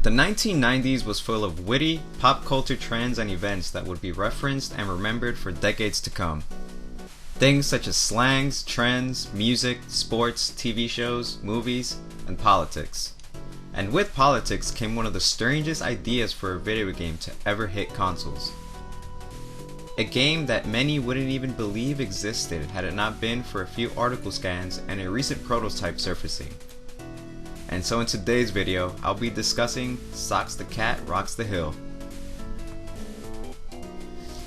The 1990s was full of witty, pop culture trends and events that would be referenced and remembered for decades to come. Things such as slangs, trends, music, sports, TV shows, movies, and politics. And with politics came one of the strangest ideas for a video game to ever hit consoles. A game that many wouldn't even believe existed had it not been for a few article scans and a recent prototype surfacing. And so in today's video, I'll be discussing Socks the Cat Rocks the Hill.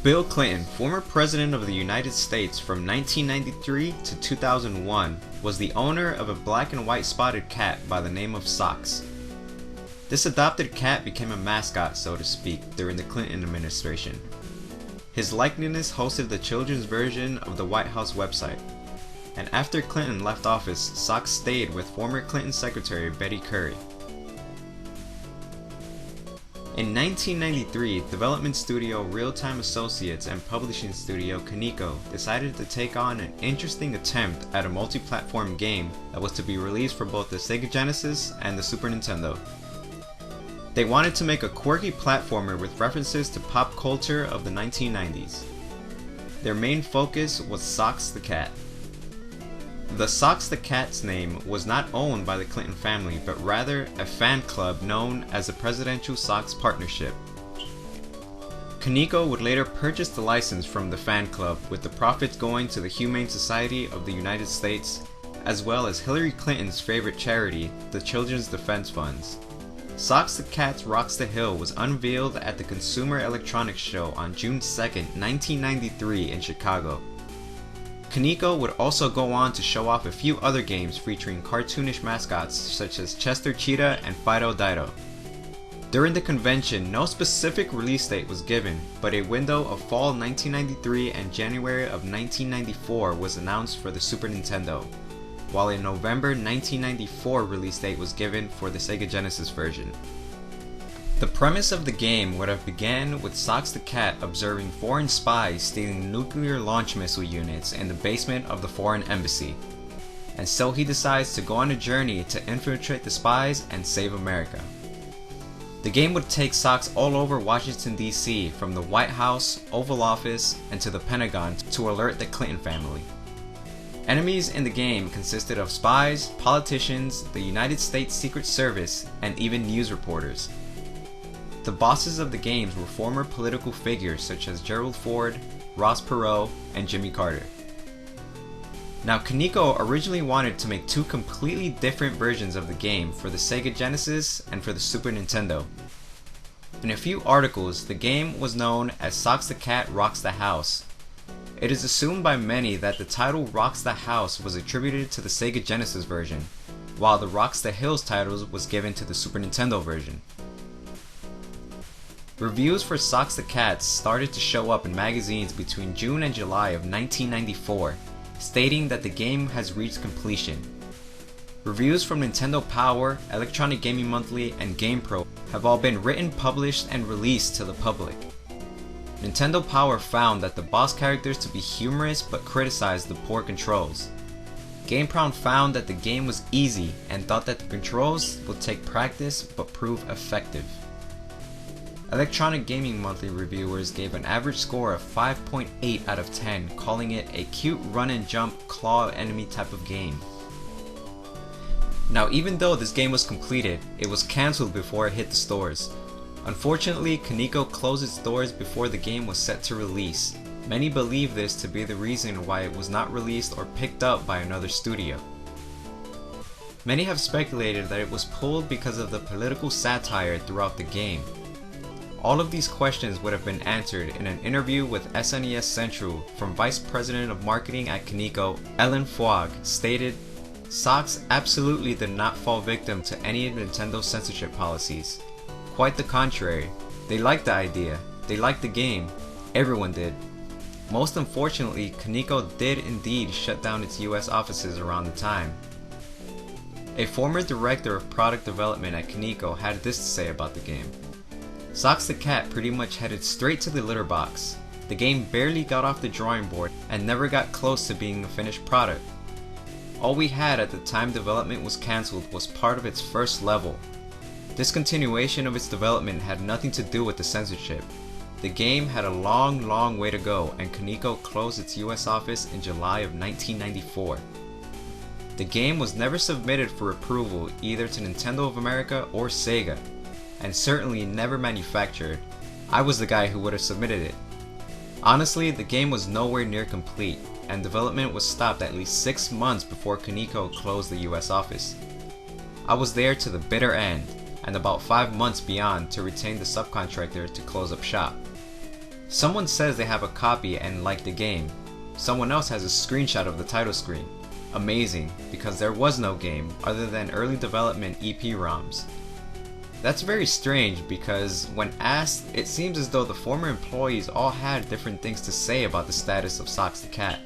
Bill Clinton, former President of the United States from 1993 to 2001, was the owner of a black and white spotted cat by the name of Socks. This adopted cat became a mascot, so to speak, during the Clinton administration. His likeness hosted the children's version of the White House website. And after Clinton left office, Socks stayed with former Clinton Secretary Betty Currie. In 1993, development studio Real-Time Associates and publishing studio Kaneko decided to take on an interesting attempt at a multi-platform game that was to be released for both the Sega Genesis and the Super Nintendo. They wanted to make a quirky platformer with references to pop culture of the 1990s. Their main focus was Socks the Cat. The Socks the Cat's name was not owned by the Clinton family, but rather a fan club known as the Presidential Socks Partnership. Kaneko would later purchase the license from the fan club, with the profits going to the Humane Society of the United States, as well as Hillary Clinton's favorite charity, the Children's Defense Funds. Socks the Cat Rocks the Hill was unveiled at the Consumer Electronics Show on June 2, 1993 in Chicago. Kaneko would also go on to show off a few other games featuring cartoonish mascots such as Chester Cheetah and Fido Dido. During the convention, no specific release date was given, but a window of fall 1993 and January of 1994 was announced for the Super Nintendo, while a November 1994 release date was given for the Sega Genesis version. The premise of the game would have began with Socks the Cat observing foreign spies stealing nuclear launch missile units in the basement of the foreign embassy. And so he decides to go on a journey to infiltrate the spies and save America. The game would take Socks all over Washington DC, from the White House, Oval Office, and to the Pentagon to alert the Clinton family. Enemies in the game consisted of spies, politicians, the United States Secret Service, and even news reporters. The bosses of the games were former political figures such as Gerald Ford, Ross Perot, and Jimmy Carter. Now, Kaneko originally wanted to make two completely different versions of the game for the Sega Genesis and for the Super Nintendo. In a few articles, the game was known as Socks the Cat Rocks the House. It is assumed by many that the title Rocks the House was attributed to the Sega Genesis version, while the Rocks the Hills title was given to the Super Nintendo version. Reviews for Socks the Cat started to show up in magazines between June and July of 1994, stating that the game has reached completion. Reviews from Nintendo Power, Electronic Gaming Monthly, and GamePro have all been written, published, and released to the public. Nintendo Power found that the boss characters to be humorous but criticized the poor controls. GamePro found that the game was easy and thought that the controls would take practice but prove effective. Electronic Gaming Monthly reviewers gave an average score of 5.8 out of 10, calling it a cute run and jump claw enemy type of game. Now, even though this game was completed, it was cancelled before it hit the stores. Unfortunately, Kaneko closed its doors before the game was set to release. Many believe this to be the reason why it was not released or picked up by another studio. Many have speculated that it was pulled because of the political satire throughout the game. All of these questions would have been answered in an interview with SNES Central from Vice President of Marketing at Kaneko, Ellen Fogg, stated, "Socks absolutely did not fall victim to any of Nintendo's censorship policies. Quite the contrary. They liked the idea, they liked the game, everyone did. Most unfortunately, Kaneko did indeed shut down its US offices around the time." A former director of product development at Kaneko had this to say about the game. "Socks the Cat pretty much headed straight to the litter box. The game barely got off the drawing board and never got close to being a finished product. All we had at the time development was cancelled was part of its first level. Discontinuation of its development had nothing to do with the censorship. The game had a long way to go, and Konami closed its US office in July of 1994. The game was never submitted for approval either to Nintendo of America or Sega, and certainly never manufactured. I was the guy who would have submitted it. Honestly, the game was nowhere near complete, and development was stopped at least 6 months before Konami closed the US office. I was there to the bitter end, and about 5 months beyond to retain the subcontractor to close up shop. Someone says they have a copy and like the game. Someone else has a screenshot of the title screen. Amazing, because there was no game other than early development EPROMs. That's very strange because when asked, it seems as though the former employees all had different things to say about the status of Socks the Cat.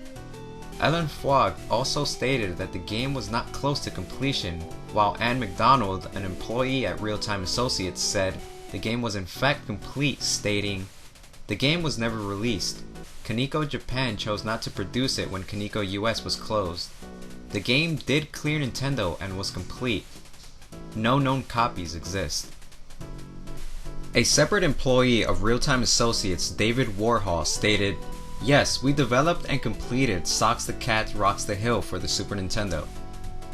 Ellen Fogg also stated that the game was not close to completion, while Ann McDonald, an employee at Real Time Associates, said the game was in fact complete, stating, "The game was never released. Konami Japan chose not to produce it when Konami US was closed. The game did clear Nintendo and was complete. No known copies exist." A separate employee of Real Time Associates, David Warhol, stated, "Yes, we developed and completed Socks the Cat Rocks the Hill for the Super Nintendo.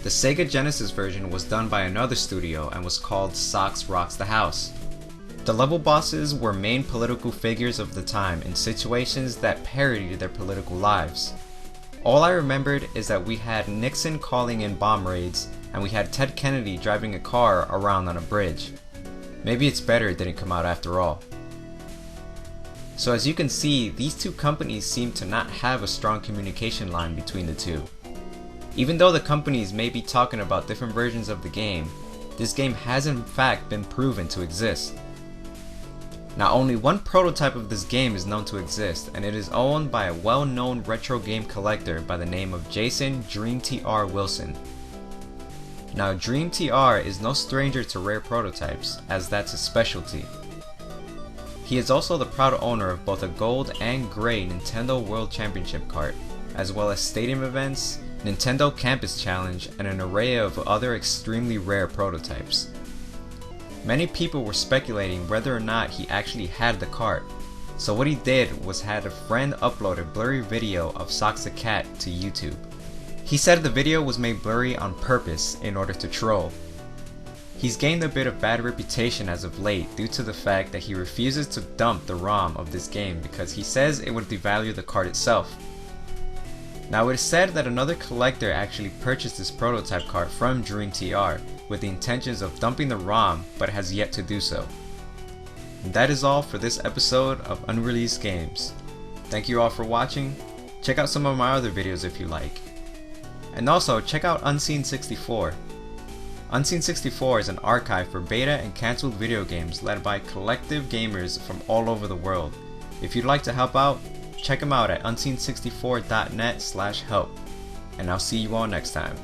The Sega Genesis version was done by another studio and was called Socks Rocks the House. The level bosses were main political figures of the time in situations that parodied their political lives. All I remembered is that we had Nixon calling in bomb raids, and we had Ted Kennedy driving a car around on a bridge. Maybe it's better it didn't come out after all." So as you can see, these two companies seem to not have a strong communication line between the two. Even though the companies may be talking about different versions of the game, this game has in fact been proven to exist. Now, only one prototype of this game is known to exist, and it is owned by a well-known retro game collector by the name of Jason Dream TR Wilson. Now, Dream TR is no stranger to rare prototypes, as that's his specialty. He is also the proud owner of both a gold and gray Nintendo World Championship cart, as well as stadium events, Nintendo Campus Challenge, and an array of other extremely rare prototypes. Many people were speculating whether or not he actually had the cart, so what he did was had a friend upload a blurry video of Socks the Cat to YouTube. He said the video was made blurry on purpose in order to troll. He's gained a bit of bad reputation as of late due to the fact that he refuses to dump the ROM of this game because he says it would devalue the cart itself. Now, it is said that another collector actually purchased this prototype cart from Dream TR with the intentions of dumping the ROM, but has yet to do so. And that is all for this episode of Unreleased Games. Thank you all for watching. Check out some of my other videos if you like. And also, check out Unseen64. Unseen64 is an archive for beta and cancelled video games led by collective gamers from all over the world. If you'd like to help out, check them out at unseen64.net/help. And I'll see you all next time.